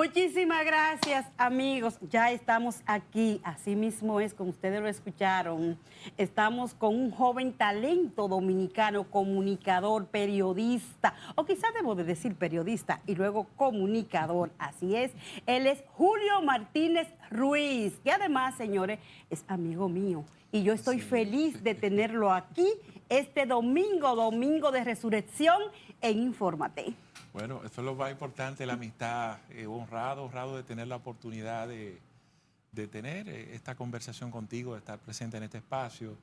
Muchísimas gracias, amigos. Ya estamos aquí, así mismo es, como ustedes lo escucharon. Estamos con un joven talento dominicano, comunicador, periodista, o quizás debo de decir periodista y luego comunicador, así es. Él es Julio Martínez Ruiz, que además, señores, es amigo mío. Y yo estoy feliz de tenerlo aquí este domingo, domingo de resurrección en Infórmate. Bueno, eso es lo más importante, la amistad. Honrado de tener la oportunidad de tener esta conversación contigo, de estar presente en este espacio.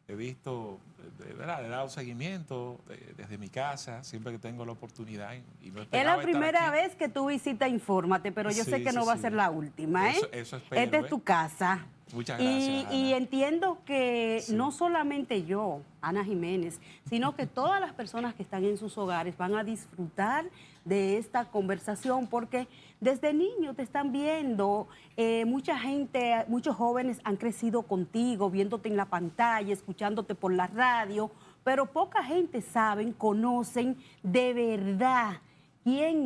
He visto, de verdad, he dado seguimiento desde mi casa, siempre que tengo la oportunidad y no Es esperaba la estar primera aquí. vez que tú visitas Infórmate, pero yo sé Sí, que sí, no va a ser sí. la última, ¿eh? Eso Esta espero, es tu casa. Muchas gracias, Y Ana. entiendo que Sí. no solamente yo, Ana Jiménez, sino que todas las personas que están en sus hogares van a disfrutar de esta conversación porque desde niño te están viendo, mucha gente, muchos jóvenes han crecido contigo, viéndote en la pantalla, escuchándote por la radio, pero poca gente saben, conocen de verdad quién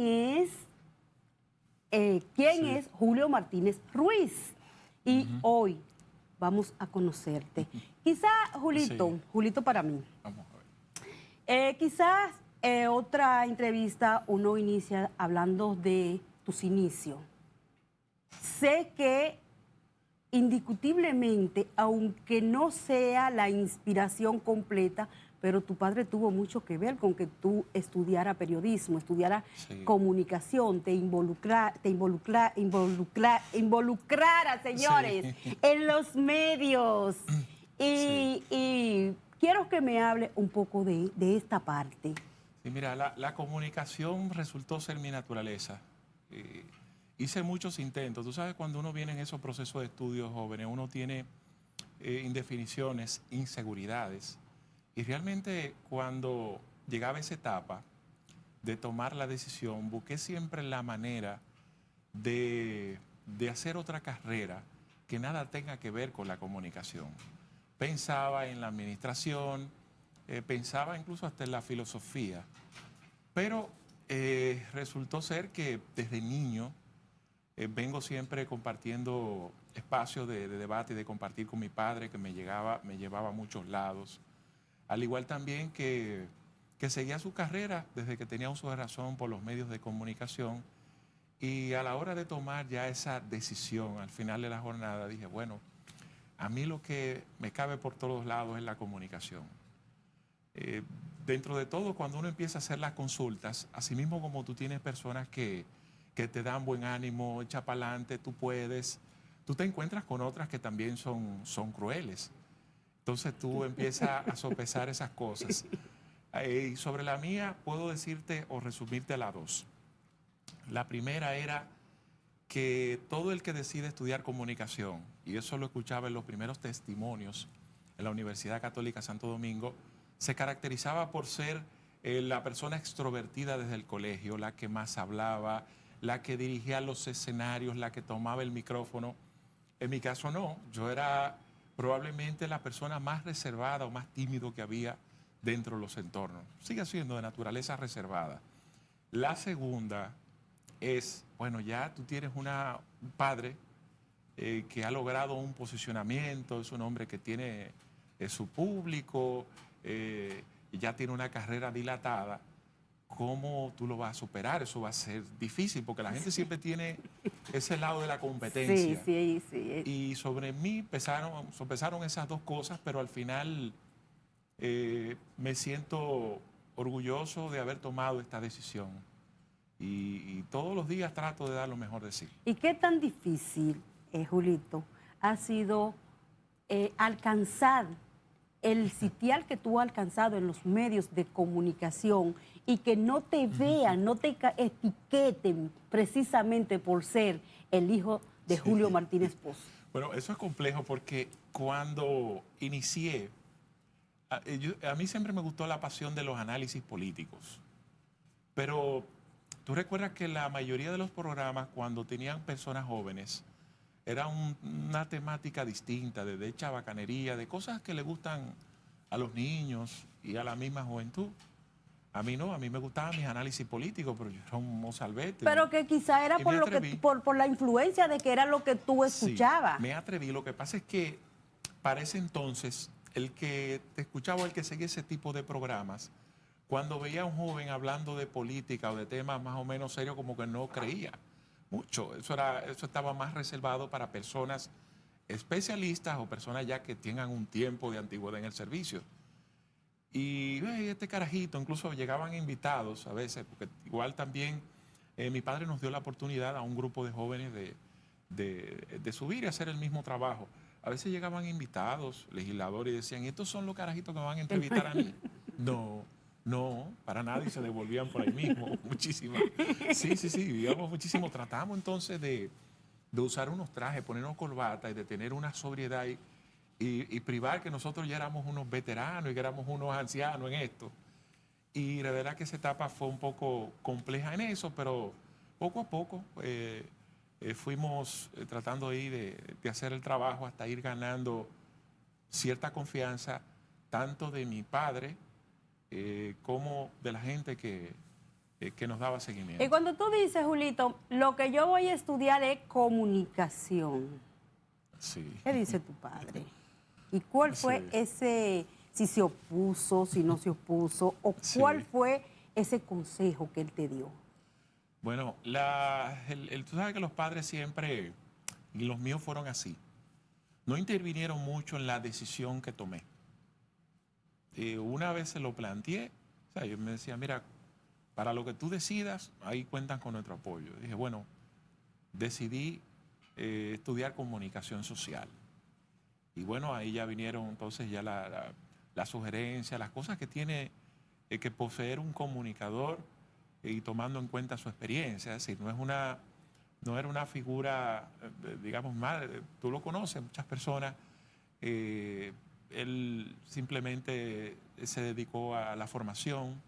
Sí. es Julio Martínez Ruiz. Y hoy vamos a conocerte. Quizá, Sí, Julito para mí, vamos a ver. quizás otra entrevista uno inicia hablando de tus inicios. Sé que indiscutiblemente, aunque no sea la inspiración completa, pero tu padre tuvo mucho que ver con que tú estudiara periodismo, estudiara Sí, comunicación, involucrara, sí, señores, en los medios. sí. Y quiero que me hable un poco de esta parte. Sí, mira, la comunicación resultó ser mi naturaleza. Eh, Hice muchos intentos. Tú sabes, cuando uno viene en esos procesos de estudios jóvenes, uno tiene indefiniciones, inseguridades. Y realmente cuando llegaba esa etapa de tomar la decisión, busqué siempre la manera de hacer otra carrera que nada tenga que ver con la comunicación. Pensaba en la administración, pensaba incluso hasta en la filosofía, pero resultó ser que desde niño vengo siempre compartiendo espacios de debate y de compartir con mi padre, que me llevaba a muchos lados. Al igual también que seguía su carrera desde que tenía uso de razón por los medios de comunicación. Y a la hora de tomar ya esa decisión, al final de la jornada, dije, bueno, a mí lo que me cabe por todos lados es la comunicación. Eh, Dentro de todo, cuando uno empieza a hacer las consultas, así mismo como tú tienes personas que te dan buen ánimo, echa para adelante, tú puedes, tú te encuentras con otras que también son crueles. Entonces tú empiezas a sopesar esas cosas. Y sobre la mía, puedo decirte o resumirte las dos. La primera era que todo el que decide estudiar comunicación, y eso lo escuchaba en los primeros testimonios en la Universidad Católica Santo Domingo, se caracterizaba por ser la persona extrovertida desde el colegio, la que más hablaba, la que dirigía los escenarios, la que tomaba el micrófono. En mi caso no, yo era probablemente la persona más reservada o más tímido que había dentro de los entornos. Sigue siendo de naturaleza reservada. La segunda es, bueno, ya tú tienes un padre que ha logrado un posicionamiento, es un hombre que tiene su público, y ya tiene una carrera dilatada. ¿Cómo tú lo vas a superar? Eso va a ser difícil porque la gente siempre tiene ese lado de la Sí, competencia. sí, sí. Y sobre mí sopesaron esas dos cosas, pero al final me siento orgulloso de haber tomado esta decisión. Y todos los días trato de dar lo mejor de sí. ¿Y qué tan difícil, Julito, ha sido alcanzar el sitial que tú has alcanzado en los medios de comunicación y que no te vean, no te etiqueten precisamente por ser el hijo de Julio Sí. Martínez Pozo? Bueno, eso es complejo porque cuando inicié, a mí siempre me gustó la pasión de los análisis políticos. Pero tú recuerdas que la mayoría de los programas, cuando tenían personas jóvenes, era una temática distinta, de chabacanería, de cosas que le gustan a los niños y a la misma juventud. A mí no, a mí me gustaban mis análisis políticos, pero yo era un mozalbete. Pero que quizá era Y por me lo que atreví. por la influencia de que era lo que tú Sí, escuchabas. me atreví. Lo que pasa es que para ese entonces, el que te escuchaba, el que seguía ese tipo de programas, cuando veía a un joven hablando de política o de temas más o menos serios, como que no creía mucho. Eso estaba más reservado para personas especialistas o personas ya que tengan un tiempo de antigüedad en el servicio. Y este carajito, incluso llegaban invitados a veces, porque igual también mi padre nos dio la oportunidad a un grupo de jóvenes de subir y hacer el mismo trabajo. A veces llegaban invitados, legisladores, y decían, ¿estos son los carajitos que me van a entrevistar a mí? No, no, para nada, y se devolvían por ahí mismo, muchísimas. Sí, sí, sí, vivíamos muchísimo. Tratamos entonces de usar unos trajes, ponernos corbata y de tener una sobriedad y privar que nosotros ya éramos unos veteranos y que éramos unos ancianos en esto. Y la verdad que esa etapa fue un poco compleja en eso, pero poco a poco fuimos tratando ahí de hacer el trabajo hasta ir ganando cierta confianza, tanto de mi padre como de la gente que nos daba Y seguimiento. cuando tú dices, Julito, lo que yo voy a estudiar es comunicación, Sí. ¿qué dice tu padre? ¿Y cuál fue Sí. ese, si se opuso, si no se opuso, o cuál Sí. fue ese consejo que él te dio? Bueno, tú sabes que los padres siempre, y los míos fueron así, no intervinieron mucho en la decisión que tomé. Una vez se lo planteé, o sea, yo me decía, mira, para lo que tú decidas, ahí cuentan con nuestro apoyo. Dije, bueno, decidí estudiar comunicación social. Y bueno, ahí ya vinieron entonces ya la sugerencia, las cosas que tiene que poseer un comunicador y tomando en cuenta su experiencia. Es decir, no era una figura, digamos, mal, tú lo conoces, muchas personas. Él simplemente se dedicó a la formación,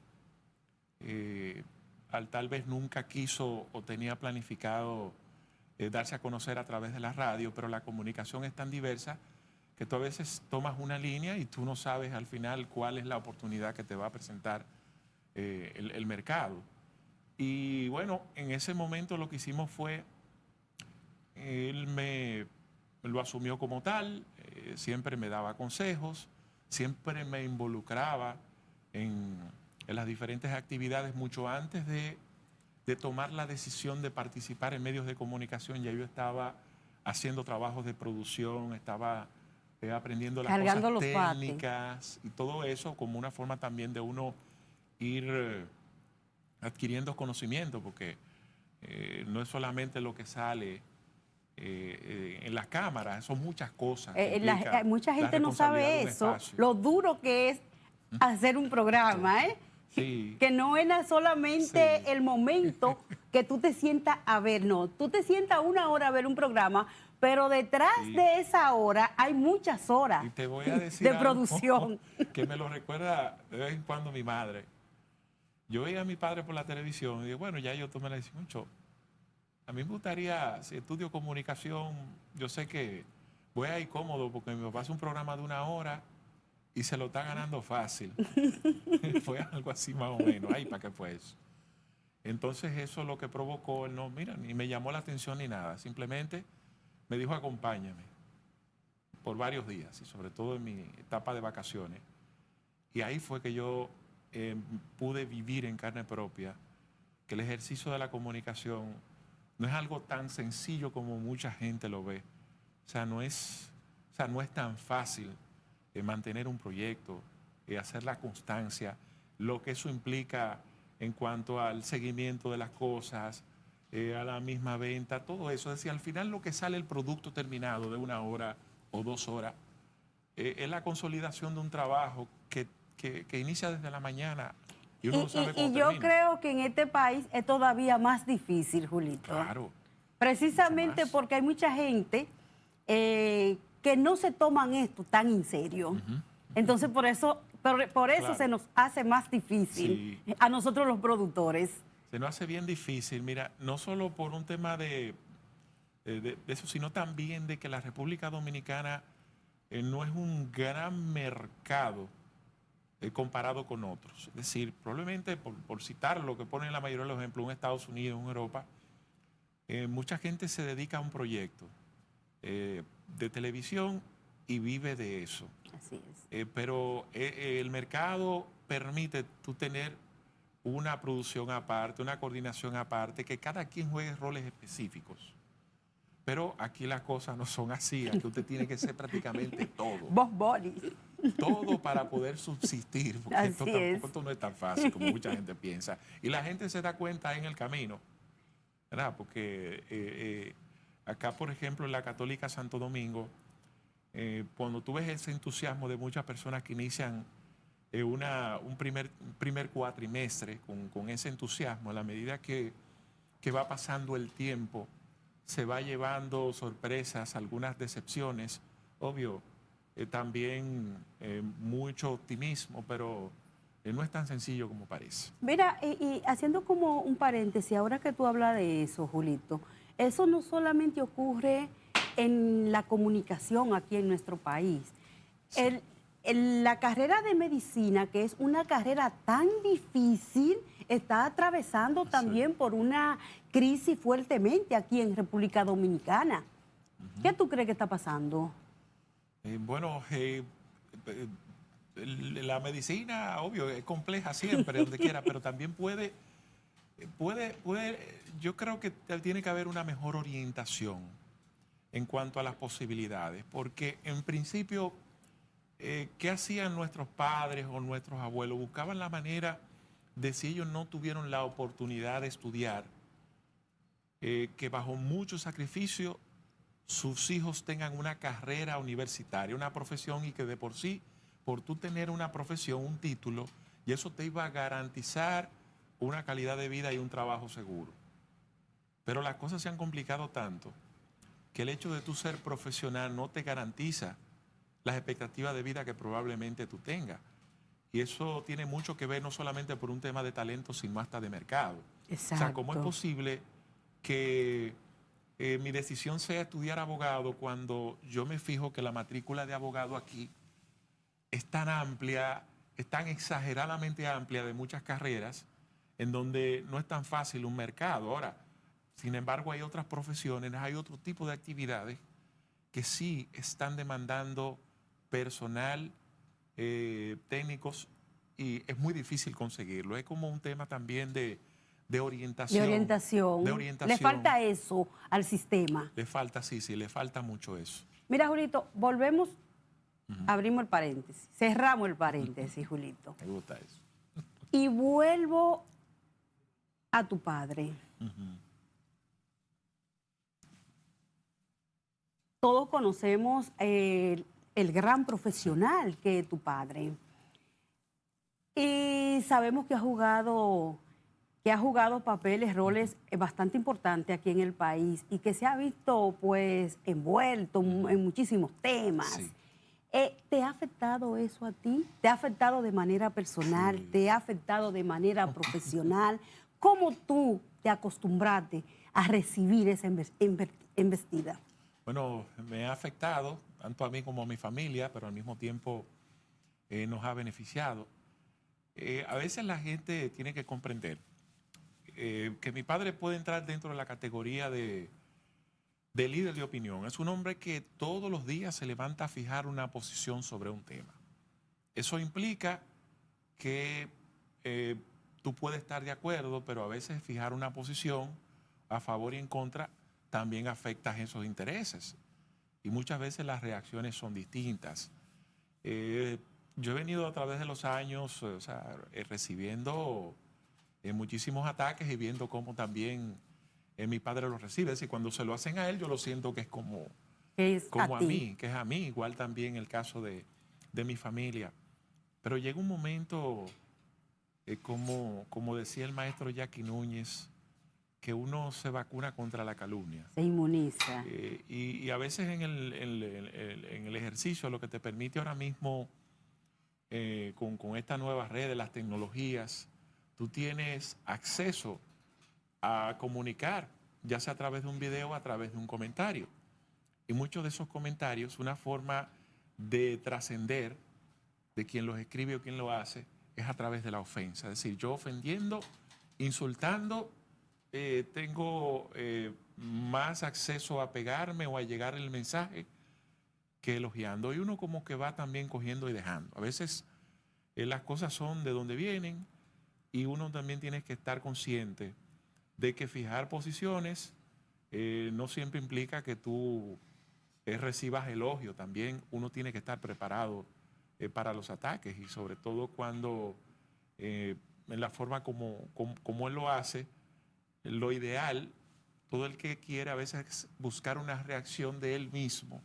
al tal vez nunca quiso o tenía planificado darse a conocer a través de la radio, pero la comunicación es tan diversa que tú a veces tomas una línea y tú no sabes al final cuál es la oportunidad que te va a presentar el mercado. Y bueno, en ese momento lo que hicimos fue, él me lo asumió como tal, siempre me daba consejos, siempre me involucraba en, en las diferentes actividades mucho antes de tomar la decisión de participar en medios de comunicación. Ya yo estaba haciendo trabajos de producción, estaba aprendiendo las Cargando cosas los bates. técnicas y todo eso como una forma también de uno ir adquiriendo conocimiento, porque no es solamente lo que sale en las cámaras, son muchas cosas que implica Mucha la gente no responsabilidad de sabe un eso, espacio. lo duro que es hacer un programa, ¿eh? Sí, Que no es solamente sí. el momento que tú te sientas a ver, no, tú te sientas una hora a ver un programa, pero detrás Y, de esa hora hay muchas horas y te voy a decir de algo producción. que me lo recuerda de vez en cuando mi madre. Yo veía a mi padre por la televisión y digo, bueno, ya yo tomé la decisión, mucho. A mí me gustaría, si estudio comunicación, yo sé que voy a ir cómodo porque mi papá hace un programa de 1 hora y se lo está ganando fácil. Fue algo así más o menos. Ay, ¿para qué fue eso? Entonces eso lo que provocó, él no, mira, ni me llamó la atención ni nada. Simplemente me dijo, acompáñame por varios días y sobre todo en mi etapa de vacaciones. Y ahí fue que yo pude vivir en carne propia que el ejercicio de la comunicación no es algo tan sencillo como mucha gente lo ve. O sea, no es tan fácil mantener un proyecto, hacer la constancia, lo que eso implica en cuanto al seguimiento de las cosas, a la misma venta, todo eso. Es decir, al final lo que sale el producto terminado de 1 hora o 2 horas es la consolidación de un trabajo que inicia desde la mañana y uno no sabe Y cómo yo termina. creo que en este país es todavía más difícil, Julito. Claro, mucho Precisamente más. porque hay mucha gente que no se toman esto tan en serio. Entonces, por eso se Claro. nos hace más difícil Sí. a nosotros los productores. Se nos hace bien difícil, mira, no solo por un tema de eso, sino también de que la República Dominicana no es un gran mercado comparado con otros. Es decir, probablemente, por citar lo que ponen la mayoría de los ejemplos, en Estados Unidos, en Europa, mucha gente se dedica a un proyecto de televisión y vive de eso. Así es. Pero el mercado permite tú tener una producción aparte, una coordinación aparte, que cada quien juegue roles específicos. Pero aquí las cosas no son así, aquí usted tiene que ser prácticamente todo. Boss Bunny. Todo para poder subsistir, porque Así es. esto no es tan fácil como mucha gente piensa. Y la gente se da cuenta en el camino, ¿verdad? Porque acá, por ejemplo, en la Católica Santo Domingo, cuando tú ves ese entusiasmo de muchas personas que inician un primer cuatrimestre con ese entusiasmo, a la medida que va pasando el tiempo, se va llevando sorpresas, algunas decepciones, obvio, también mucho optimismo, pero no es tan sencillo como parece. Mira, y haciendo como un paréntesis, ahora que tú hablas de eso, Julito, eso no solamente ocurre en la comunicación aquí en nuestro país. Sí. La carrera de medicina, que es una carrera tan difícil, está atravesando también por una crisis fuertemente aquí en República Dominicana. ¿Qué tú crees que está pasando? Bueno, la medicina, obvio, es compleja siempre, donde quiera, pero también yo creo que tiene que haber una mejor orientación en cuanto a las posibilidades, porque en principio, ¿qué hacían nuestros padres o nuestros abuelos? Buscaban la manera de, si ellos no tuvieron la oportunidad de estudiar, que bajo mucho sacrificio sus hijos tengan una carrera universitaria, una profesión, y que de por sí, por tú tener una profesión, un título, y eso te iba a garantizar una calidad de vida y un trabajo seguro. Pero las cosas se han complicado tanto que el hecho de tú ser profesional no te garantiza las expectativas de vida que probablemente tú tengas. Y eso tiene mucho que ver no solamente por un tema de talento, sino hasta de mercado. Exacto. O sea, ¿cómo es posible que mi decisión sea estudiar abogado cuando yo me fijo que la matrícula de abogado aquí es tan amplia, es tan exageradamente amplia de muchas carreras, en donde no es tan fácil un mercado? Ahora, sin embargo, hay otras profesiones, hay otro tipo de actividades que sí están demandando personal, técnicos, y es muy difícil conseguirlo. Es como un tema también de orientación. De orientación. De orientación. Le falta eso al sistema. Le falta, sí, le falta mucho eso. Mira, Julito, volvemos, abrimos el paréntesis, cerramos el paréntesis, Julito. Me gusta eso. Y vuelvo a tu padre. Todos conocemos el gran profesional que es tu padre. Y sabemos que ha jugado papeles, roles bastante importantes aquí en el país y que se ha visto pues envuelto en muchísimos temas. Sí. ¿Te ha afectado eso a ti? ¿Te ha afectado de manera personal? Sí. ¿Te ha afectado de manera profesional? ¿Cómo tú te acostumbraste a recibir esa embestida? Bueno, me ha afectado tanto a mí como a mi familia, pero al mismo tiempo nos ha beneficiado. A veces la gente tiene que comprender que mi padre puede entrar dentro de la categoría de líder de opinión. Es un hombre que todos los días se levanta a fijar una posición sobre un tema. Eso implica que tú puedes estar de acuerdo, pero a veces fijar una posición a favor y en contra también afecta esos intereses. Y muchas veces las reacciones son distintas. Yo he venido a través de los años recibiendo muchísimos ataques y viendo cómo también mi padre los recibe. Es decir, cuando se lo hacen a él, yo lo siento que es como a mí, que es a mí. Igual también el caso de mi familia. Pero llega un momento, como decía el maestro Jackie Núñez, que uno se vacuna contra la calumnia. Se inmuniza. Y a veces en el ejercicio, lo que te permite ahora mismo, con esta nueva red de las tecnologías, tú tienes acceso a comunicar, ya sea a través de un video o a través de un comentario. Y muchos de esos comentarios, una forma de trascender de quien los escribe o quien lo hace es a través de la ofensa. Es decir, yo ofendiendo, insultando, tengo más acceso a pegarme o a llegar el mensaje que elogiando. Y uno como que va también cogiendo y dejando. A veces las cosas son de donde vienen y uno también tiene que estar consciente de que fijar posiciones no siempre implica que tú recibas elogio. También uno tiene que estar preparado para los ataques y sobre todo cuando en la forma como él lo hace, lo ideal, todo el que quiere a veces buscar una reacción de él mismo,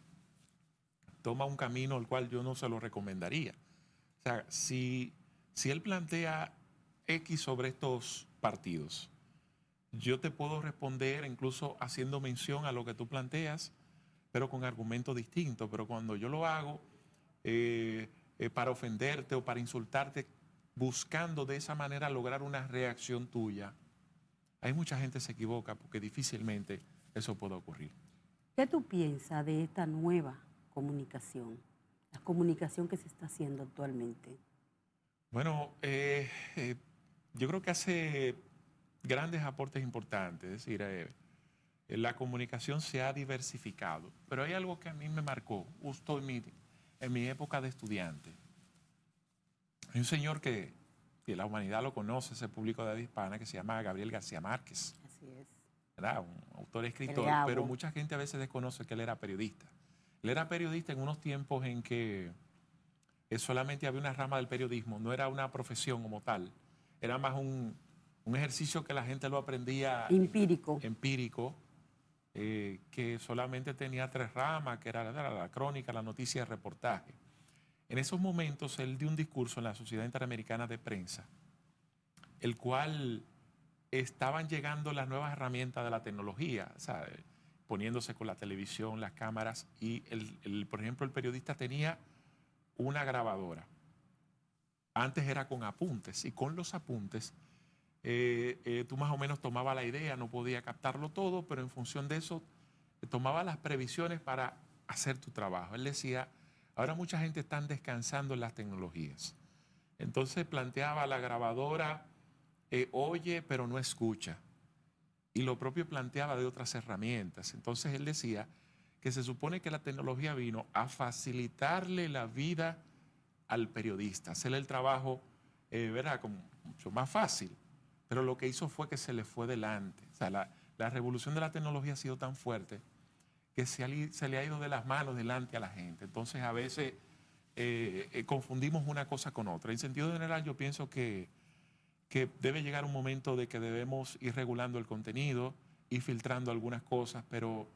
toma un camino al cual yo no se lo recomendaría. O sea, si él plantea X sobre estos partidos, yo te puedo responder incluso haciendo mención a lo que tú planteas, pero con argumentos distintos. Pero cuando yo lo hago para ofenderte o para insultarte, buscando de esa manera lograr una reacción tuya, hay mucha gente que se equivoca porque difícilmente eso puede ocurrir. ¿Qué tú piensas de esta nueva comunicación, la comunicación que se está haciendo actualmente? Bueno, yo creo que hace grandes aportes importantes, es decir, la comunicación se ha diversificado, pero hay algo que a mí me marcó justo en mi época de estudiante. Hay un señor que la humanidad lo conoce, ese público de habla hispana, que se llama Gabriel García Márquez, Así es. ¿verdad? Un autor y El escritor, Gabo. pero mucha gente a veces desconoce que él era periodista. Él era periodista en unos tiempos en que solamente había una rama del periodismo, no era una profesión como tal, era más un ejercicio que la gente lo aprendía Empírico. empírico, que solamente tenía 3 ramas, que era la crónica, la noticia y el reportaje. En esos momentos él dio un discurso en la Sociedad Interamericana de Prensa, el cual estaban llegando las nuevas herramientas de la tecnología, ¿sabe? Poniéndose con la televisión, las cámaras, y por ejemplo el periodista tenía una grabadora. Antes era con apuntes, y con los apuntes tú más o menos tomabas la idea, no podía captarlo todo, pero en función de eso tomaba las previsiones para hacer tu trabajo. Él decía, ahora mucha gente está descansando en las tecnologías. Entonces planteaba la grabadora, oye, pero no escucha. Y lo propio planteaba de otras herramientas. Entonces él decía que se supone que la tecnología vino a facilitarle la vida al periodista, hacerle el trabajo, ¿verdad?, como mucho más fácil. Pero lo que hizo fue que se le fue delante. O sea, la revolución de la tecnología ha sido tan fuerte que se le ha ido de las manos delante a la gente. Entonces, a veces confundimos una cosa con otra. En sentido general, yo pienso que debe llegar un momento de que debemos ir regulando el contenido, ir filtrando algunas cosas, pero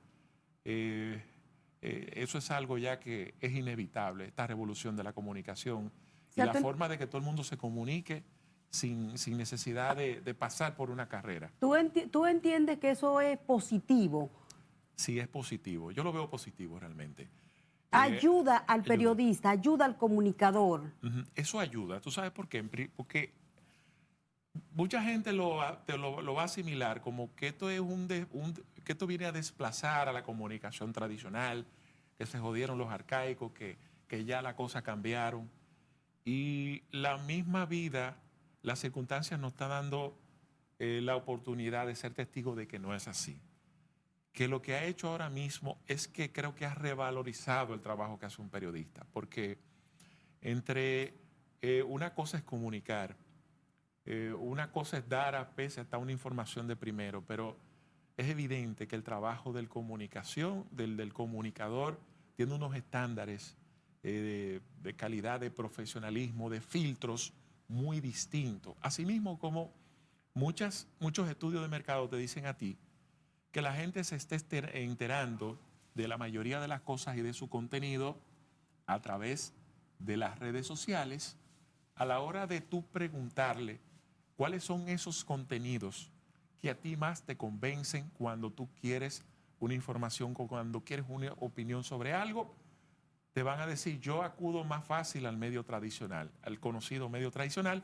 eso es algo ya que es inevitable, esta revolución de la comunicación y la forma de que todo el mundo se comunique sin necesidad de pasar por una carrera. ¿Tú entiendes que eso es positivo? Sí, es positivo. Yo lo veo positivo realmente. Ayuda al periodista, ayuda al comunicador. Eso ayuda. ¿Tú sabes por qué? Porque mucha gente lo va a asimilar como que esto es que esto viene a desplazar a la comunicación tradicional, que se jodieron los arcaicos, que ya las cosas cambiaron. Y la misma vida, las circunstancias nos están dando la oportunidad de ser testigos de que no es así. Que lo que ha hecho ahora mismo es que creo que ha revalorizado el trabajo que hace un periodista, porque entre una cosa es comunicar, una cosa es dar a pese hasta una información de primero, pero es evidente que el trabajo del comunicación, del comunicador, tiene unos estándares de calidad, de profesionalismo, de filtros muy distintos. Asimismo, como muchos estudios de mercado te dicen a ti que la gente se esté enterando de la mayoría de las cosas y de su contenido a través de las redes sociales, a la hora de tú preguntarle cuáles son esos contenidos que a ti más te convencen cuando tú quieres una información, cuando quieres una opinión sobre algo, te van a decir, yo acudo más fácil al medio tradicional, al conocido medio tradicional,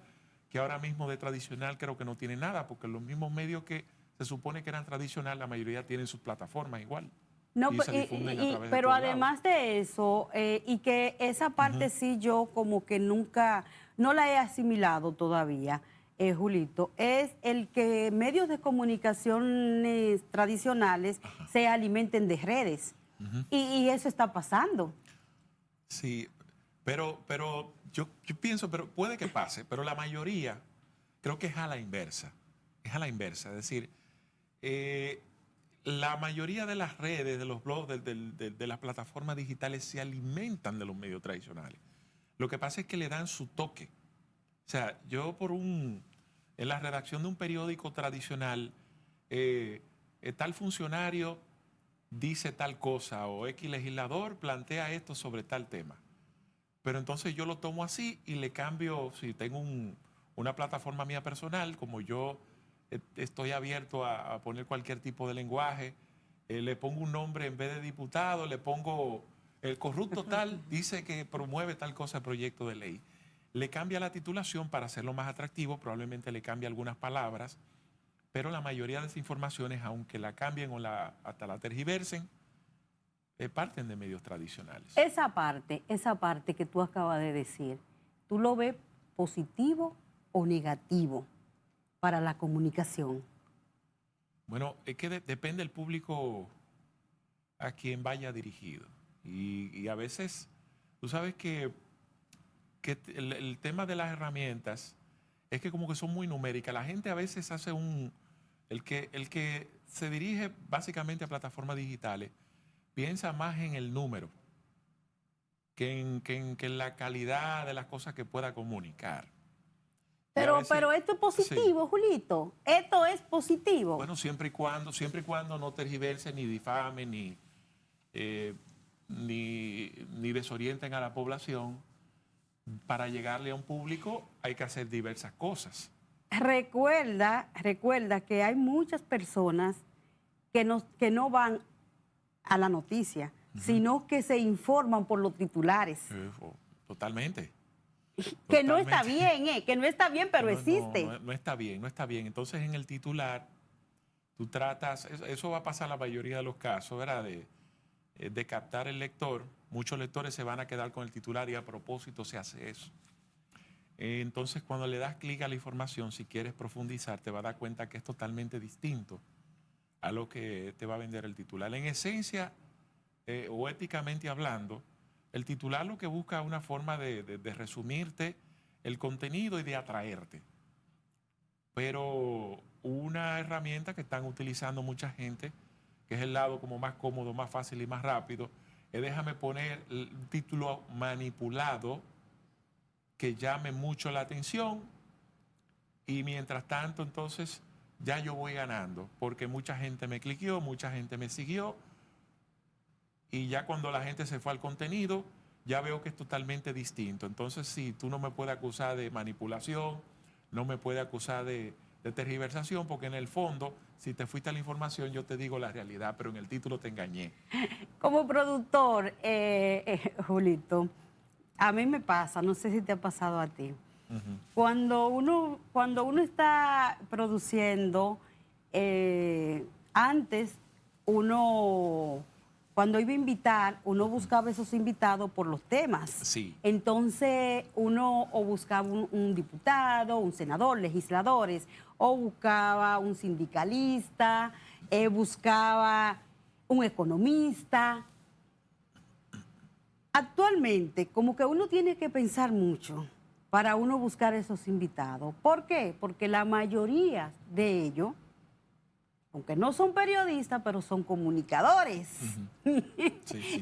que ahora mismo de tradicional creo que no tiene nada, porque los mismos medios que se supone que eran tradicionales, la mayoría tienen sus plataformas igual. No, y se difunden a través de pero todos lados. además de eso, y que esa parte sí yo como que nunca, no la he asimilado todavía, Julito, es el que medios de comunicaciones tradicionales se alimenten de redes. Y eso está pasando. Sí, pero yo pienso, pero puede que pase, pero la mayoría creo que es a la inversa. Es a la inversa. Es decir, eh, la mayoría de las redes, de los blogs, de las plataformas digitales se alimentan de los medios tradicionales. Lo que pasa es que le dan su toque. O sea, en la redacción de un periódico tradicional, tal funcionario dice tal cosa o X legislador plantea esto sobre tal tema. Pero entonces yo lo tomo así y le cambio, si tengo una plataforma mía personal, como yo estoy abierto a poner cualquier tipo de lenguaje, le pongo un nombre en vez de diputado, le pongo el corrupto tal, dice que promueve tal cosa, proyecto de ley. Le cambia la titulación para hacerlo más atractivo, probablemente le cambia algunas palabras, pero la mayoría de esas informaciones, aunque la cambien o hasta la tergiversen, parten de medios tradicionales. Esa parte que tú acabas de decir, ¿tú lo ves positivo o negativo para la comunicación? Bueno, es que depende del público a quien vaya dirigido. Y a veces, tú sabes que el tema de las herramientas es que como que son muy numéricas. La gente a veces hace el que se dirige básicamente a plataformas digitales, piensa más en el número que en la calidad de las cosas que pueda comunicar. Pero esto es Sí. positivo, Julito. Esto es positivo. Bueno, siempre y cuando no tergiverse, ni difame, eh, ni desorienten a la población. Para llegarle a un público hay que hacer diversas cosas. Recuerda que hay muchas personas que no van a la noticia, sino que se informan por los titulares. Totalmente. Que no está Totalmente. bien, que no está bien, pero existe. No está bien, no está bien. Entonces en el titular tú tratas, eso va a pasar la mayoría de los casos, ¿verdad? De captar el lector. Muchos lectores se van a quedar con el titular y a propósito se hace eso. Entonces cuando le das clic a la información, si quieres profundizar, te vas a dar cuenta que es totalmente distinto a lo que te va a vender el titular. En esencia, o éticamente hablando, el titular lo que busca es una forma de resumirte el contenido y de atraerte. Pero una herramienta que están utilizando mucha gente, que es el lado como más cómodo, más fácil y más rápido, es déjame poner el título manipulado que llame mucho la atención y mientras tanto entonces ya yo voy ganando porque mucha gente me cliqueó, mucha gente me siguió y ya cuando la gente se fue al contenido ya veo que es totalmente distinto. Entonces sí, tú no me puedes acusar de manipulación, no me puedes acusar de tergiversación porque en el fondo si te fuiste a la información yo te digo la realidad, pero en el título te engañé. Como productor, Julito, a mí me pasa, no sé si te ha pasado a ti. Cuando uno está produciendo, antes cuando iba a invitar, uno buscaba esos invitados por los temas. Sí. Entonces uno o buscaba un diputado, un senador, legisladores, o buscaba un sindicalista, buscaba un economista. Actualmente, como que uno tiene que pensar mucho para uno buscar esos invitados. ¿Por qué? Porque la mayoría de ellos, aunque no son periodistas, pero son comunicadores. Sí.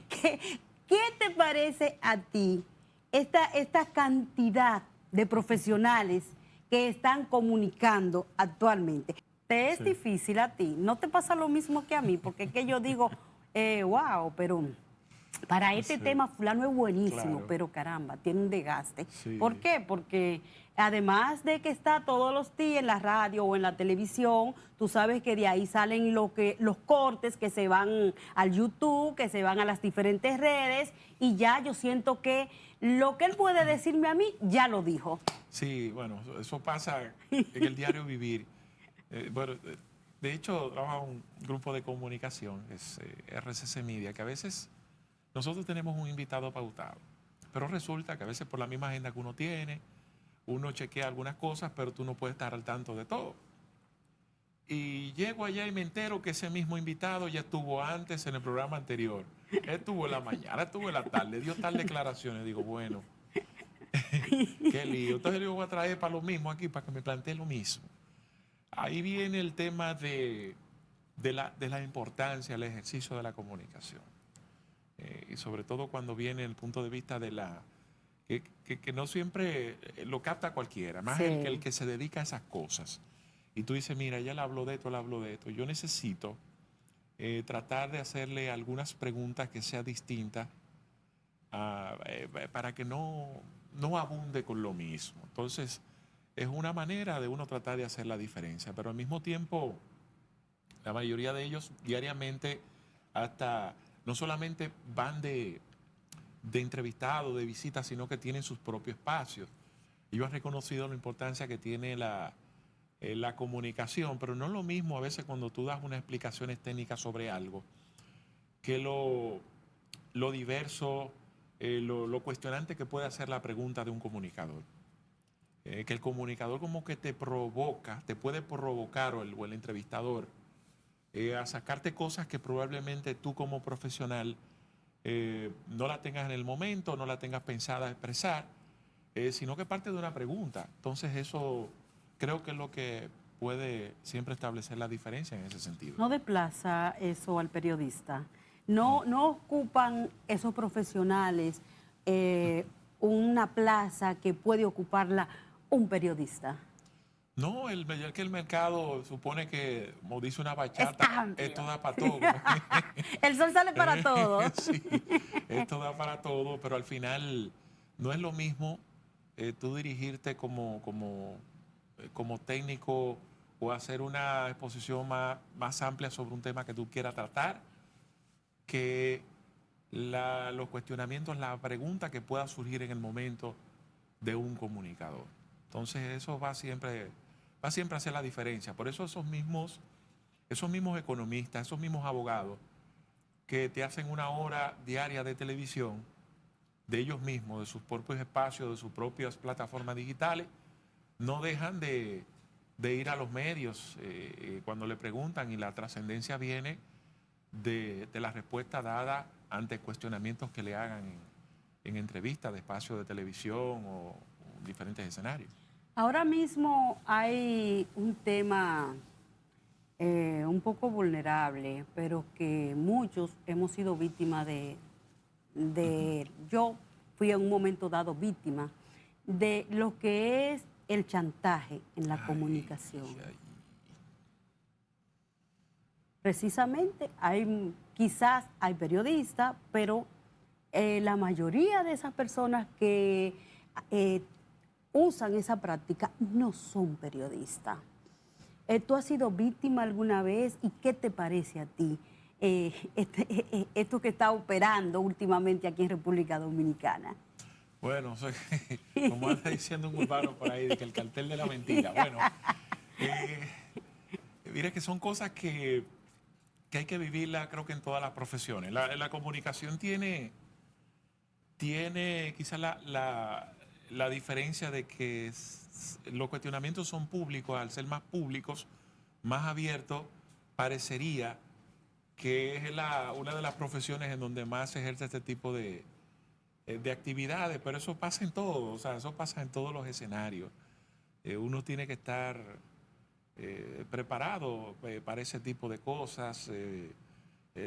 ¿Qué te parece a ti esta cantidad de profesionales que están comunicando actualmente? ¿Te es difícil a ti? ¿No te pasa lo mismo que a mí? Porque es que yo digo, wow, pero para este tema fulano es buenísimo, Claro. pero caramba, tiene un desgaste. Sí. ¿Por qué? Porque además de que está todos los días en la radio o en la televisión, tú sabes que de ahí salen los cortes que se van al YouTube, que se van a las diferentes redes, y ya yo siento que lo que él puede decirme a mí, ya lo dijo. Sí, bueno, eso pasa en el diario vivir. Bueno, de hecho, trabaja un grupo de comunicación, es RCC Media, que a veces nosotros tenemos un invitado pautado, pero resulta que a veces por la misma agenda que uno tiene, uno chequea algunas cosas, pero tú no puedes estar al tanto de todo. Y llego allá y me entero que ese mismo invitado ya estuvo antes en el programa anterior. Estuvo en la mañana, estuvo en la tarde, dio tal declaraciones. Digo, bueno, qué lío. Entonces yo voy a traer para lo mismo aquí, para que me plantee lo mismo. Ahí viene el tema de la importancia del ejercicio de la comunicación. Y sobre todo cuando viene el punto de vista de la... que no siempre lo capta cualquiera, más Sí. el que se dedica a esas cosas. Y tú dices, mira, ya le habló de esto, le habló de esto. Yo necesito tratar de hacerle algunas preguntas que sean distintas para que no abunde con lo mismo. Entonces, es una manera de uno tratar de hacer la diferencia, pero al mismo tiempo, la mayoría de ellos diariamente hasta no solamente van de entrevistados, de visitas, sino que tienen sus propios espacios. Ellos han reconocido la importancia que tiene la comunicación, pero no es lo mismo a veces cuando tú das unas explicaciones técnicas sobre algo, que lo diverso, lo cuestionante que puede hacer la pregunta de un comunicador. Que el comunicador como que te provoca, te puede provocar, o el entrevistador, a sacarte cosas que probablemente tú como profesional no la tengas en el momento, no la tengas pensada expresar, sino que parte de una pregunta. Entonces eso creo que es lo que puede siempre establecer la diferencia en ese sentido. No desplaza eso al periodista. No ocupan esos profesionales una plaza que puede ocuparla un periodista. No, que el mercado supone que, como dice una Es bachata, amplio. esto da para todo. El sol sale para todo. Sí, esto da para todo, pero al final no es lo mismo tú dirigirte como técnico o hacer una exposición más amplia sobre un tema que tú quieras tratar, que los cuestionamientos, la pregunta que pueda surgir en el momento de un comunicador. Entonces eso va siempre a hacer la diferencia. Por eso esos mismos economistas, esos mismos abogados que te hacen una hora diaria de televisión de ellos mismos, de sus propios espacios, de sus propias plataformas digitales, no dejan de ir a los medios cuando le preguntan, y la trascendencia viene de la respuesta dada ante cuestionamientos que le hagan en entrevistas de espacios de televisión o diferentes escenarios. Ahora mismo hay un tema un poco vulnerable, pero que muchos hemos sido víctimas de. Yo fui en un momento dado víctima de lo que es el chantaje en la comunicación. Ay. Precisamente, quizás hay periodistas, pero la mayoría de esas personas que usan esa práctica no son periodistas. ¿Tú has sido víctima alguna vez y qué te parece a ti esto que está operando últimamente aquí en República Dominicana? Bueno, como anda diciendo un urbano por ahí, de que el cartel de la mentira. Bueno, mira que son cosas que hay que vivirla, creo que en todas las profesiones. La comunicación tiene quizás la diferencia de que los cuestionamientos son públicos. Al ser más públicos, más abiertos, parecería que es una de las profesiones en donde más se ejerce este tipo de actividades, pero eso pasa en todo, o sea, eso pasa en todos los escenarios. Uno tiene que estar preparado para ese tipo de cosas,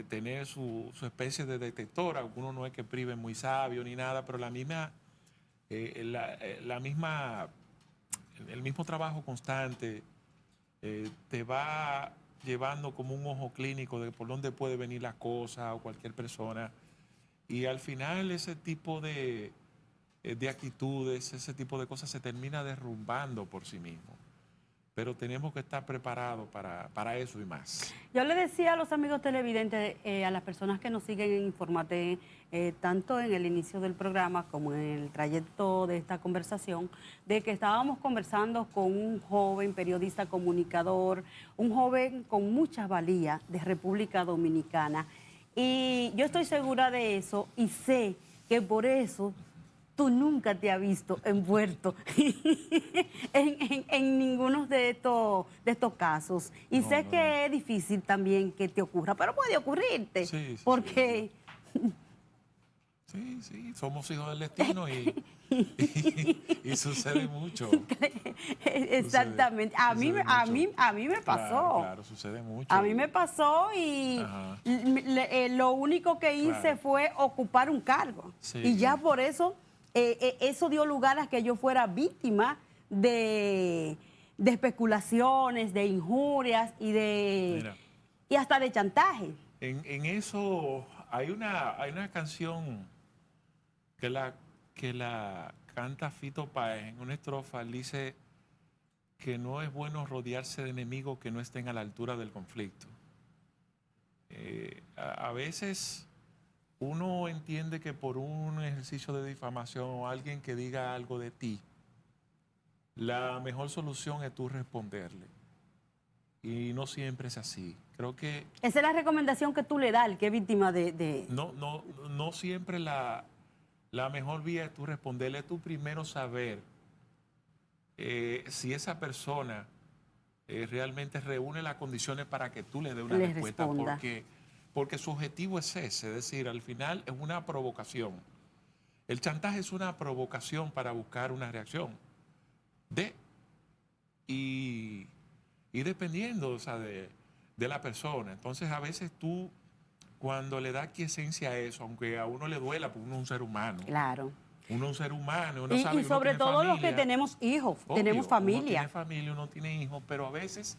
tener su especie de detector. Uno no es que prive muy sabio ni nada, pero el mismo trabajo constante te va llevando como un ojo clínico de por dónde puede venir la cosa o cualquier persona. Y al final ese tipo de actitudes, ese tipo de cosas se termina derrumbando por sí mismo. pero tenemos que estar preparados para eso y más. Yo le decía a los amigos televidentes, a las personas que nos siguen en Informate, tanto en el inicio del programa como en el trayecto de esta conversación, de que estábamos conversando con un joven periodista comunicador, un joven con mucha valía de República Dominicana. Y yo estoy segura de eso y sé que por eso tú nunca te has visto envuelto en ninguno de estos casos. Y No, sé no, que no. es difícil también que te ocurra, pero puede ocurrirte. Sí, sí, Porque sí, sí, somos hijos del destino y sucede mucho. exactamente, Sucede mucho. a mí me Claro, pasó. claro, sucede mucho. A mí me pasó y Ajá. lo único que hice Claro. fue ocupar un cargo. Sí. Y ya por eso, eso dio lugar a que yo fuera víctima de especulaciones, de injurias Mira, y hasta de chantaje. en eso hay una canción que la canta Fito Páez en una estrofa. Él dice que no es bueno rodearse de enemigos que no estén a la altura del conflicto. A veces uno entiende que por un ejercicio de difamación o alguien que diga algo de ti, la mejor solución es tú responderle. Y no siempre es así. Creo que Esa es la recomendación que tú le das al que es víctima de... no siempre la mejor vía es tú responderle, tú primero saber si esa persona realmente reúne las condiciones para que tú le des una Le respuesta, responda. porque su objetivo es ese, es decir, al final es una provocación. El chantaje es una provocación para buscar una reacción. Y dependiendo, o sea, de la persona. Entonces, a veces tú, cuando le das quiesencia a eso, aunque a uno le duela, porque uno es un ser humano. Claro. Uno es un ser humano, uno sabe Y que uno sobre tiene todo los que familia. tenemos hijos, Obvio, tenemos uno tiene familia. familia, uno tiene hijos, pero a veces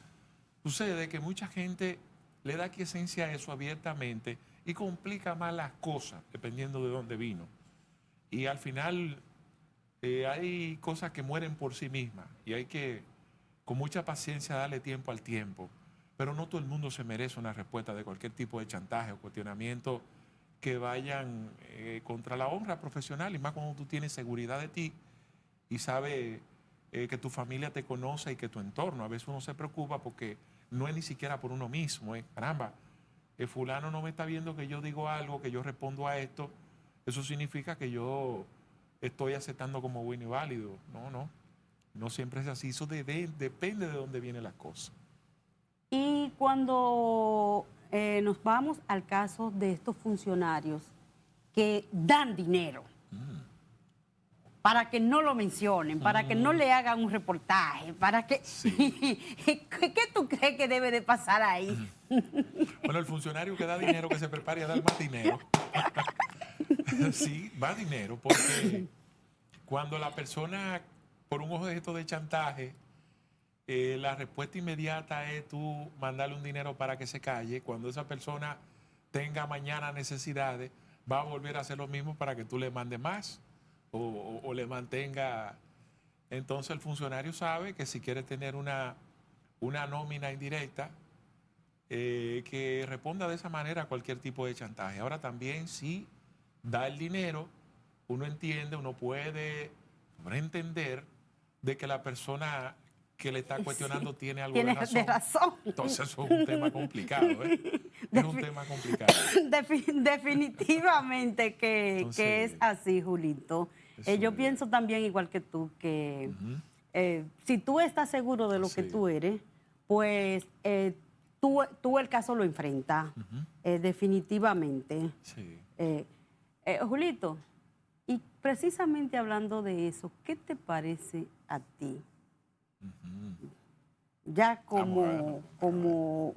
sucede que mucha gente le da quiesencia a eso abiertamente y complica más las cosas, dependiendo de dónde vino. Y al final hay cosas que mueren por sí mismas y hay que, con mucha paciencia, darle tiempo al tiempo. Pero no todo el mundo se merece una respuesta de cualquier tipo de chantaje o cuestionamiento que vayan contra la honra profesional, y más cuando tú tienes seguridad de ti y sabes que tu familia te conoce y que tu entorno. A veces uno se preocupa porque no es ni siquiera por uno mismo. Caramba, el fulano no me está viendo que yo digo algo, que yo respondo a esto. Eso significa que yo estoy aceptando como bueno y válido. No siempre es así. Eso depende de dónde vienen las cosas. Y cuando nos vamos al caso de estos funcionarios que dan dinero para que no lo mencionen, para que no le hagan un reportaje, para que... Sí. ¿Qué tú crees que debe de pasar ahí? Bueno, el funcionario que da dinero, que se prepare a dar más dinero. Sí, va dinero, porque cuando la persona, por un objeto de chantaje, la respuesta inmediata es tú mandarle un dinero para que se calle. Cuando esa persona tenga mañana necesidades, va a volver a hacer lo mismo para que tú le mandes más o le mantenga. Entonces el funcionario sabe que si quiere tener una nómina indirecta, que responda de esa manera a cualquier tipo de chantaje. Ahora también, si da el dinero, uno entiende, uno puede entender de que la persona que le está cuestionando tiene algo Tienes de razón. Entonces eso es un tema complicado, ¿eh? Es un tema complicado. Definitivamente que Entonces, es así, Julito. eso Yo es. pienso también igual que tú, que si tú estás seguro de lo que Sí. tú eres, pues tú el caso lo enfrentas, definitivamente. Sí. Julito, y precisamente hablando de eso, ¿qué te parece a ti? Ya como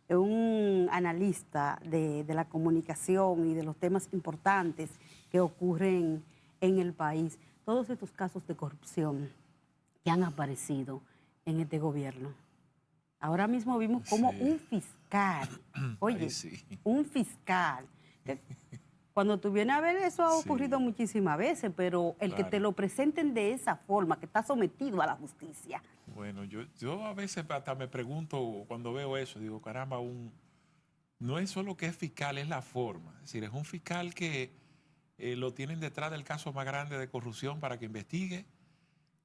un analista de la comunicación y de los temas importantes que ocurren en el país, todos estos casos de corrupción que han aparecido en este gobierno. Ahora mismo vimos como Sí. un fiscal, oye, Ay, sí. un fiscal Cuando tú vienes a ver, eso ha Sí. ocurrido muchísimas veces, pero el que Claro. te lo presenten de esa forma, que está sometido a la justicia. Bueno, yo a veces hasta me pregunto cuando veo eso, digo, caramba, no es solo que es fiscal, es la forma. Es decir, es un fiscal que lo tienen detrás del caso más grande de corrupción para que investigue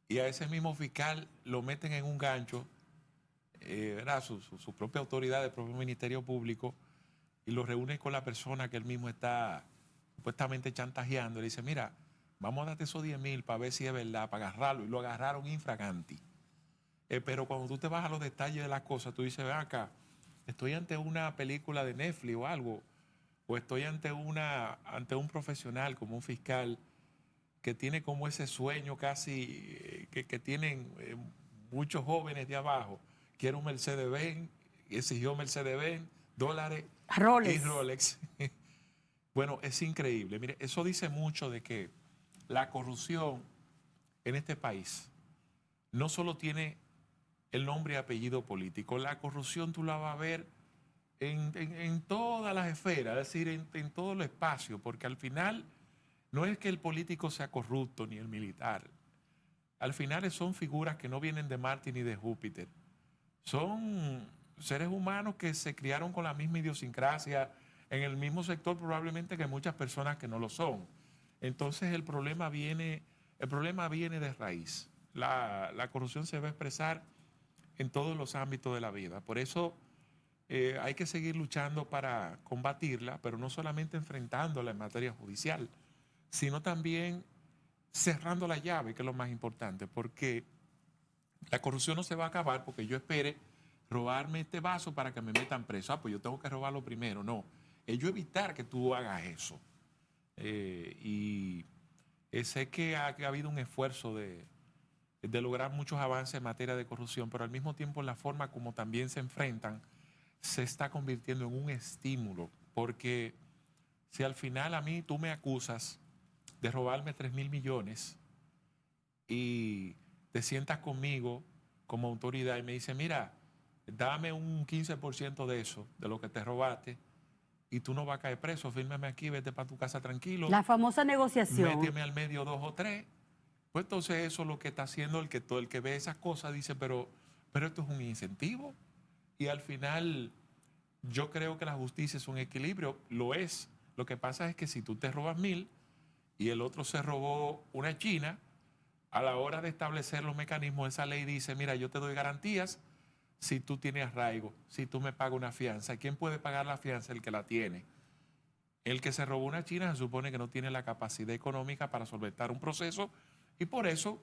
y a ese mismo fiscal lo meten en un gancho, ¿verdad? Su propia autoridad, el propio Ministerio Público, y lo reúne con la persona que él mismo está supuestamente chantajeando. Le dice, mira, vamos a darte esos 10,000 para ver si es verdad, para agarrarlo. Y lo agarraron infraganti. Pero cuando tú te vas a los detalles de las cosas, tú dices, ven acá, estoy ante una película de Netflix o algo, o estoy ante un profesional como un fiscal que tiene como ese sueño casi que tienen muchos jóvenes de abajo. Quiero un Mercedes-Benz, exigió Mercedes-Benz, dólares y Roles. Rolex. Bueno, es increíble. Mire, eso dice mucho de que la corrupción en este país no solo tiene el nombre y apellido político, la corrupción tú la vas a ver en todas las esferas, es decir, en todo el espacio, porque al final no es que el político sea corrupto ni el militar. Al final son figuras que no vienen de Marte ni de Júpiter. Son seres humanos que se criaron con la misma idiosincrasia, en el mismo sector probablemente que muchas personas que no lo son. Entonces el problema viene de raíz. La corrupción se va a expresar en todos los ámbitos de la vida. Por eso hay que seguir luchando para combatirla, pero no solamente enfrentándola en materia judicial, sino también cerrando la llave, que es lo más importante, porque la corrupción no se va a acabar porque yo espere robarme este vaso para que me metan preso. Ah, pues yo tengo que robarlo primero. No, es yo evitar que tú hagas eso. Y sé que ha habido un esfuerzo de lograr muchos avances en materia de corrupción, pero al mismo tiempo la forma como también se enfrentan se está convirtiendo en un estímulo, porque si al final a mí tú me acusas de robarme 3,000 millones y te sientas conmigo como autoridad y me dices, mira, dame un 15% de eso, de lo que te robaste, y tú no vas a caer preso, fírmame aquí, vete para tu casa tranquilo, La famosa negociación. méteme al medio 2 o 3. Pues entonces eso es lo que está haciendo todo el que ve esas cosas, dice, pero esto es un incentivo. Y al final yo creo que la justicia es un equilibrio, lo es. Lo que pasa es que si tú te robas 1,000 y el otro se robó una china, a la hora de establecer los mecanismos, esa ley dice, mira, yo te doy garantías si tú tienes arraigo, si tú me pagas una fianza. ¿Quién puede pagar la fianza? El que la tiene. El que se robó una china se supone que no tiene la capacidad económica para solventar un proceso y por eso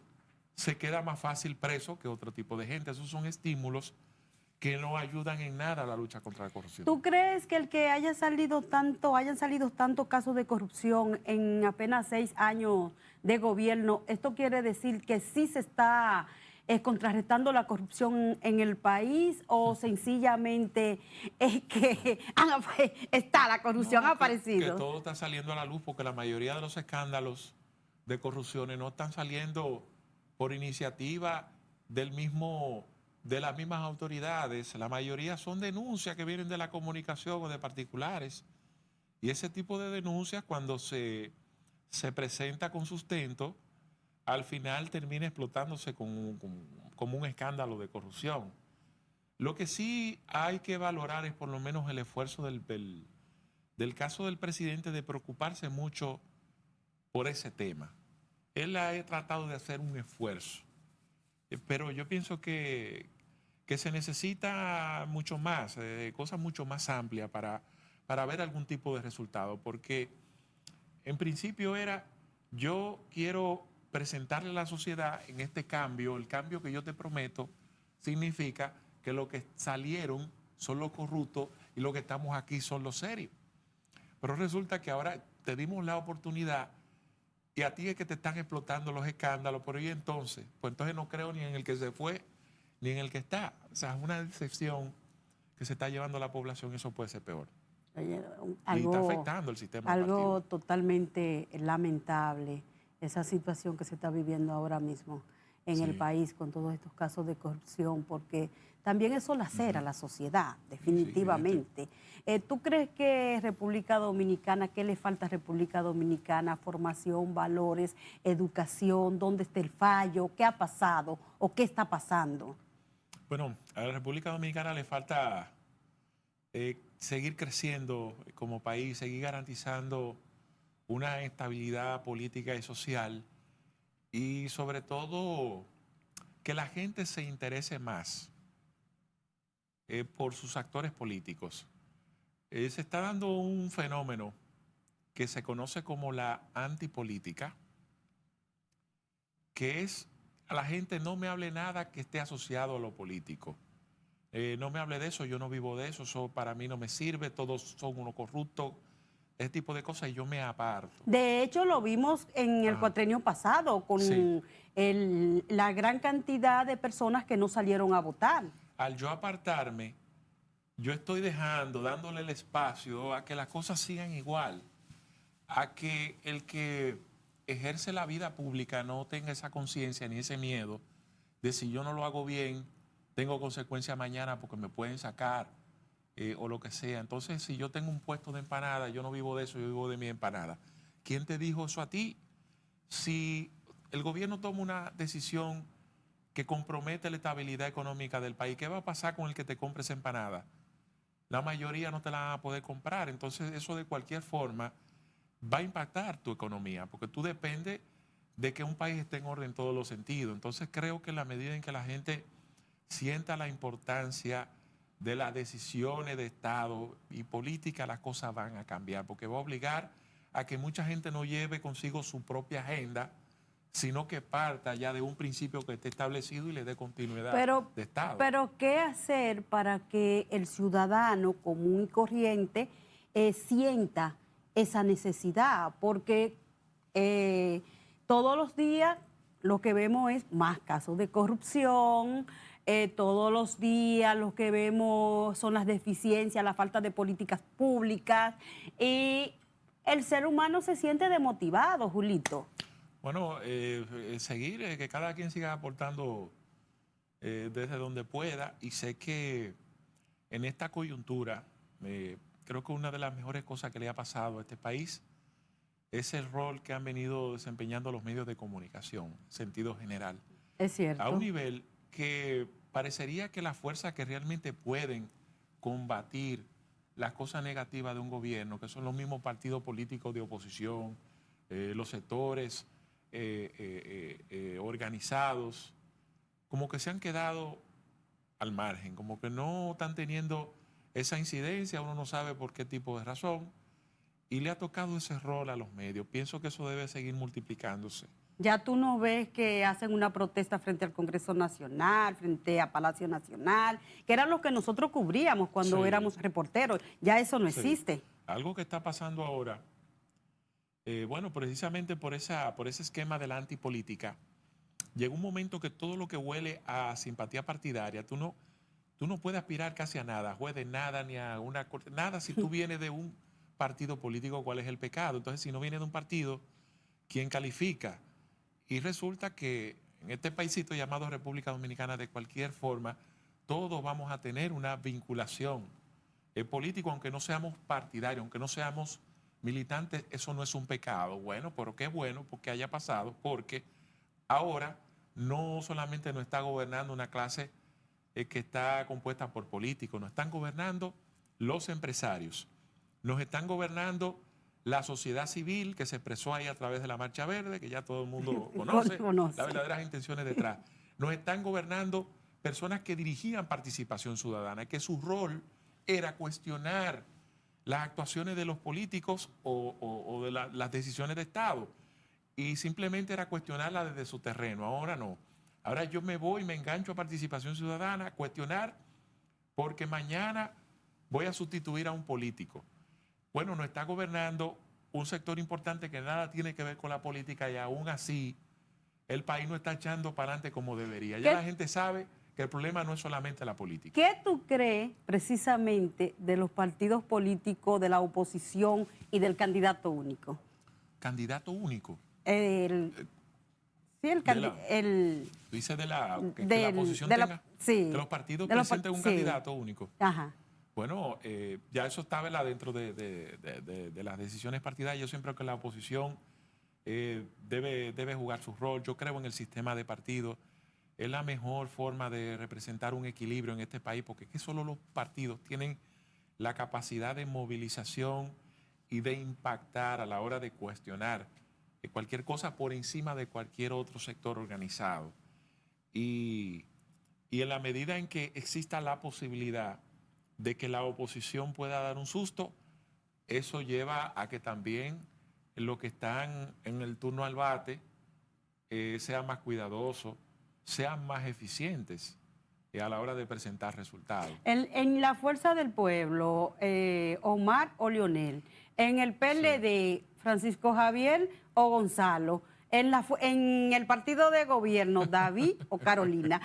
se queda más fácil preso que otro tipo de gente. Esos son estímulos que no ayudan en nada a la lucha contra la corrupción. ¿Tú crees que el que hayan salido tantos casos de corrupción en apenas 6 años de gobierno, esto quiere decir que sí se está contrarrestando la corrupción en el país o sencillamente es que está la corrupción No, ha que aparecido? todo está saliendo a la luz porque la mayoría de los escándalos de corrupciones no están saliendo por iniciativa del mismo, de las mismas autoridades. La mayoría son denuncias que vienen de la comunicación o de particulares. Y ese tipo de denuncias, cuando se presenta con sustento, al final termina explotándose como un escándalo de corrupción. Lo que sí hay que valorar es por lo menos el esfuerzo del caso del presidente de preocuparse mucho por ese tema. Él ha tratado de hacer un esfuerzo, pero yo pienso que se necesita mucho más, cosas mucho más amplias para ver algún tipo de resultado, porque en principio era, yo quiero presentarle a la sociedad en este cambio, el cambio que yo te prometo, significa que lo que salieron son los corruptos y lo que estamos aquí son los serios. Pero resulta que ahora te dimos la oportunidad y a ti es que te están explotando los escándalos, pero ¿y entonces? Pues entonces no creo ni en el que se fue ni en el que está. O sea, es una decepción que se está llevando a la población y eso puede ser peor. Oye, Y está afectando el sistema algo partido. totalmente lamentable, esa situación que se está viviendo ahora mismo en el Sí. país con todos estos casos de corrupción, porque también eso lacera a la sociedad, definitivamente. ¿Tú crees que República Dominicana, qué le falta a República Dominicana? Formación, valores, educación, ¿dónde está el fallo? ¿Qué ha pasado o qué está pasando? Bueno, a la República Dominicana le falta seguir creciendo como país, seguir garantizando una estabilidad política y social y sobre todo que la gente se interese más por sus actores políticos. Se está dando un fenómeno que se conoce como la antipolítica, que es a la gente no me hable nada que esté asociado a lo político. No me hable de eso, yo no vivo de eso, eso para mí no me sirve, todos son unos corruptos, ese tipo de cosas y yo me aparto. De hecho, lo vimos en el Ajá. cuatrienio pasado con Sí. la gran cantidad de personas que no salieron a votar. Al yo apartarme, yo estoy dándole el espacio a que las cosas sigan igual, a que el que ejerce la vida pública no tenga esa conciencia ni ese miedo de si yo no lo hago bien, tengo consecuencias mañana porque me pueden sacar o lo que sea. Entonces, si yo tengo un puesto de empanada, yo no vivo de eso, yo vivo de mi empanada. ¿Quién te dijo eso a ti? Si el gobierno toma una decisión que compromete la estabilidad económica del país, ¿qué va a pasar con el que te compre esa empanada? La mayoría no te la van a poder comprar. Entonces, eso de cualquier forma va a impactar tu economía, porque tú dependes de que un país esté en orden en todos los sentidos. Entonces, creo que en la medida en que la gente sienta la importancia de las decisiones de Estado y política, las cosas van a cambiar, porque va a obligar a que mucha gente no lleve consigo su propia agenda, sino que parta ya de un principio que esté establecido y le dé continuidad de Estado. Pero ¿qué hacer para que el ciudadano común y corriente sienta esa necesidad? Porque todos los días lo que vemos es más casos de corrupción, todos los días lo que vemos son las deficiencias, la falta de políticas públicas y el ser humano se siente demotivado, Julito. Bueno, seguir, que cada quien siga aportando desde donde pueda y sé que en esta coyuntura creo que una de las mejores cosas que le ha pasado a este país es el rol que han venido desempeñando los medios de comunicación, en sentido general, Es a un cierto. nivel que parecería que las fuerzas que realmente pueden combatir las cosas negativas de un gobierno, que son los mismos partidos políticos de oposición, los sectores organizados, como que se han quedado al margen, como que no están teniendo esa incidencia, uno no sabe por qué tipo de razón, y le ha tocado ese rol a los medios. Pienso que eso debe seguir multiplicándose. Ya tú no ves que hacen una protesta frente al Congreso Nacional, frente a Palacio Nacional, que era lo que nosotros cubríamos cuando Sí, éramos reporteros. Ya eso no sí. existe. Algo que está pasando ahora, bueno, precisamente por ese esquema de la antipolítica, llegó un momento que todo lo que huele a simpatía partidaria, tú no puedes aspirar casi a nada, juez de nada, ni a una corte, nada si tú vienes de un partido político, ¿cuál es el pecado? Entonces, si no vienes de un partido, ¿quién califica? Y resulta que en este paísito llamado República Dominicana, de cualquier forma, todos vamos a tener una vinculación política, aunque no seamos partidarios, aunque no seamos militantes, eso no es un pecado. Bueno, pero qué bueno porque haya pasado, porque ahora no solamente nos está gobernando una clase que está compuesta por políticos, nos están gobernando los empresarios, nos están gobernando la sociedad civil que se expresó ahí a través de la Marcha Verde, que ya todo el mundo conoce, Conoce. las verdaderas intenciones detrás. Nos están gobernando personas que dirigían participación ciudadana, que su rol era cuestionar las actuaciones de los políticos o de las decisiones de Estado y simplemente era cuestionarla desde su terreno. Ahora no. Ahora yo me voy, me engancho a participación ciudadana, a cuestionar, porque mañana voy a sustituir a un político. Bueno, nos está gobernando un sector importante que nada tiene que ver con la política y aún así el país no está echando para adelante como debería. Ya la gente sabe que el problema no es solamente la política. ¿Qué tú crees precisamente de los partidos políticos, de la oposición y del candidato único? Candidato único. El- Sí, Tú dices que la oposición de tenga, sí, que los partidos de los presenten un sí. candidato único. Ajá. Bueno, ya eso está, ¿verdad?, dentro de las decisiones partidarias. Yo siempre creo que la oposición debe jugar su rol. Yo creo en el sistema de partidos. Es la mejor forma de representar un equilibrio en este país, porque es que solo los partidos tienen la capacidad de movilización y de impactar a la hora de cuestionar cualquier cosa por encima de cualquier otro sector organizado. Y en la medida en que exista la posibilidad de que la oposición pueda dar un susto, eso lleva a que también los que están en el turno al bate sean más cuidadosos, sean más eficientes a la hora de presentar resultados. En la Fuerza del Pueblo, Omar o Leonel. En el PLD, sí. Francisco Javier o Gonzalo. En el partido de gobierno, David o Carolina.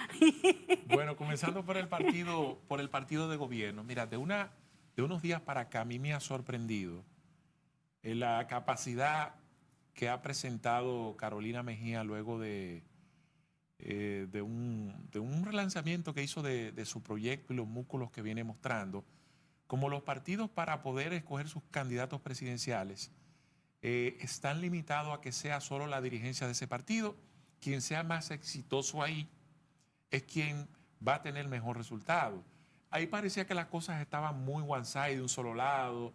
Bueno, comenzando por el partido de gobierno. Mira, de unos días para acá a mí me ha sorprendido la capacidad que ha presentado Carolina Mejía luego de un relanzamiento que hizo de su proyecto y los músculos que viene mostrando, como los partidos para poder escoger sus candidatos presidenciales están limitados a que sea solo la dirigencia de ese partido. Quien sea más exitoso ahí es quien va a tener mejor resultado. Ahí parecía que las cosas estaban muy one side, de un solo lado,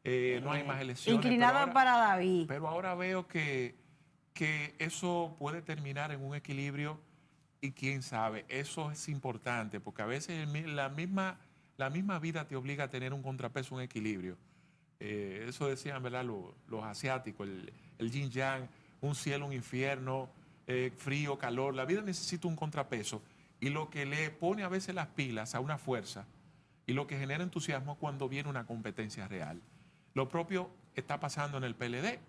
no hay más elecciones. Inclinado para David. Pero ahora veo que eso puede terminar en un equilibrio y quién sabe, eso es importante porque a veces la misma vida te obliga a tener un contrapeso, un equilibrio. Eso decían, ¿verdad?, los asiáticos, el yin yang, un cielo, un infierno, frío, calor. La vida necesita un contrapeso y lo que le pone a veces las pilas a una fuerza y lo que genera entusiasmo cuando viene una competencia real. Lo propio está pasando en el PLD.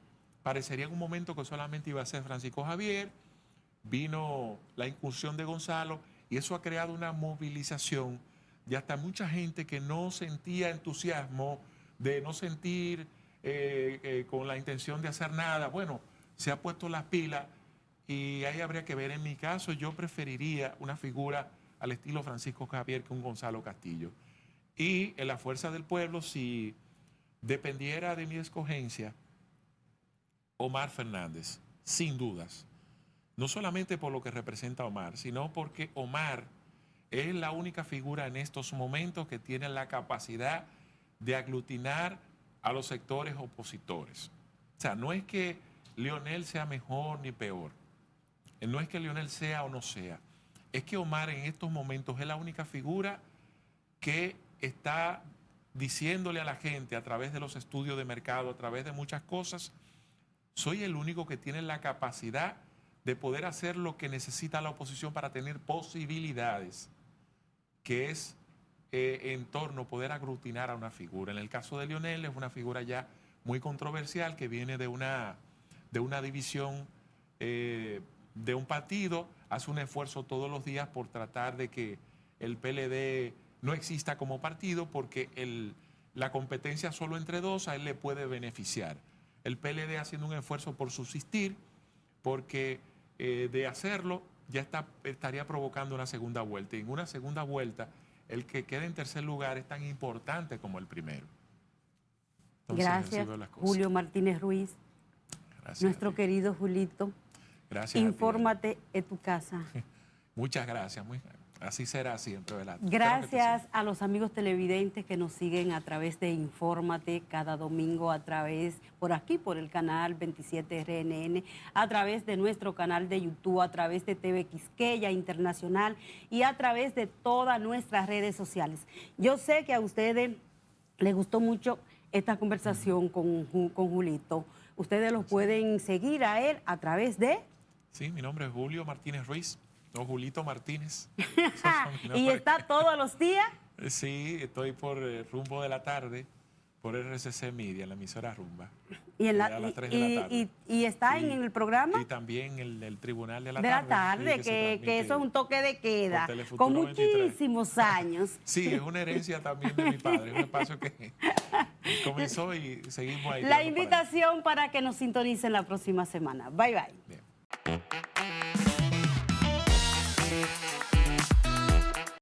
Parecería en un momento que solamente iba a ser Francisco Javier, vino la incursión de Gonzalo y eso ha creado una movilización y hasta mucha gente que no sentía entusiasmo, de no sentir con la intención de hacer nada. Bueno, se ha puesto las pilas y ahí habría que ver. En mi caso, yo preferiría una figura al estilo Francisco Javier que un Gonzalo Castillo. Y en la Fuerza del Pueblo, si dependiera de mi escogencia, Omar Fernández, sin dudas. No solamente por lo que representa Omar, sino porque Omar es la única figura en estos momentos que tiene la capacidad de aglutinar a los sectores opositores. O sea, no es que Leonel sea mejor ni peor, no es que Leonel sea o no sea, es que Omar en estos momentos es la única figura que está diciéndole a la gente a través de los estudios de mercado, a través de muchas cosas, soy el único que tiene la capacidad de poder hacer lo que necesita la oposición para tener posibilidades, que es en torno a poder aglutinar a una figura. En el caso de Leonel es una figura ya muy controversial que viene de una división de un partido, hace un esfuerzo todos los días por tratar de que el PLD no exista como partido porque la competencia solo entre dos a él le puede beneficiar. El PLD haciendo un esfuerzo por subsistir porque de hacerlo ya estaría provocando una segunda vuelta. Y en una segunda vuelta el que quede en tercer lugar es tan importante como el primero. Entonces, gracias, Julio Martínez Ruiz. Gracias. Nuestro querido Julito. Gracias. Infórmate en tu casa. Muchas gracias. Así será siempre, ¿verdad? Gracias a los amigos televidentes que nos siguen a través de Infórmate cada domingo, por aquí, por el canal 27 RNN, a través de nuestro canal de YouTube, a través de TV Quisqueya Internacional y a través de todas nuestras redes sociales. Yo sé que a ustedes les gustó mucho esta conversación con Julito. Ustedes lo pueden seguir a él a través de... Sí, mi nombre es Julio Martínez Ruiz. No, Julito Martínez. ¿Y está todos los días? Sí, estoy por rumbo de la tarde, por RCC Media, en la emisora Rumba. ¿Y, a las 3 de la tarde. ¿Y está en el programa? Y también el Tribunal de la Tarde. De la tarde, sí, que eso es un toque de queda, con muchísimos años. Sí, es una herencia también de mi padre, un espacio que comenzó y seguimos ahí. La invitación para que nos sintonicen la próxima semana. Bye, bye. Bien.